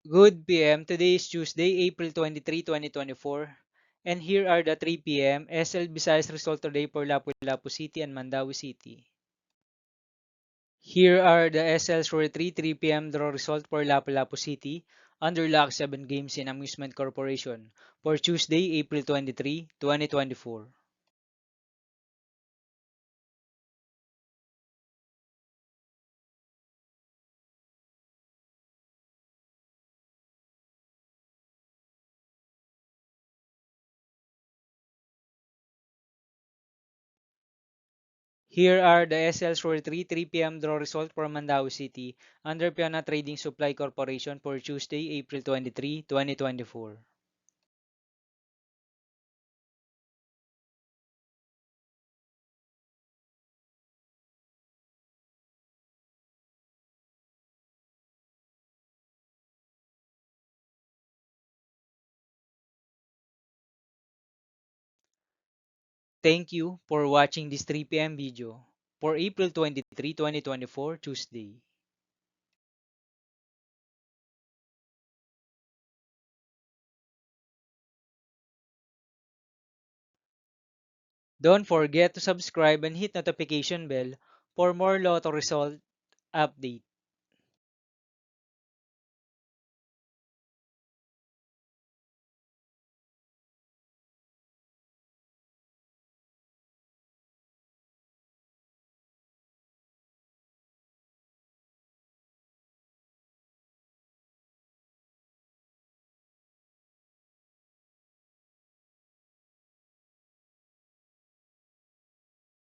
Good PM. Today is Tuesday, April 23, 2024. And here are the 3 p.m. SL Visayas result today for Lapu-Lapu City and Mandawi City. Here are the SL's for 3 p.m. draw result for Lapu-Lapu City under Lock 7 Games in Amusement Corporation for Tuesday, April 23, 2024. Here are the SL's for 3 p.m. draw result for Mandawi City under Piana Trading Supply Corporation for Tuesday, April 23, 2024. Thank you for watching this 3 p.m. video for April 23, 2024, Tuesday. Don't forget to subscribe and hit notification bell for more lotto result update.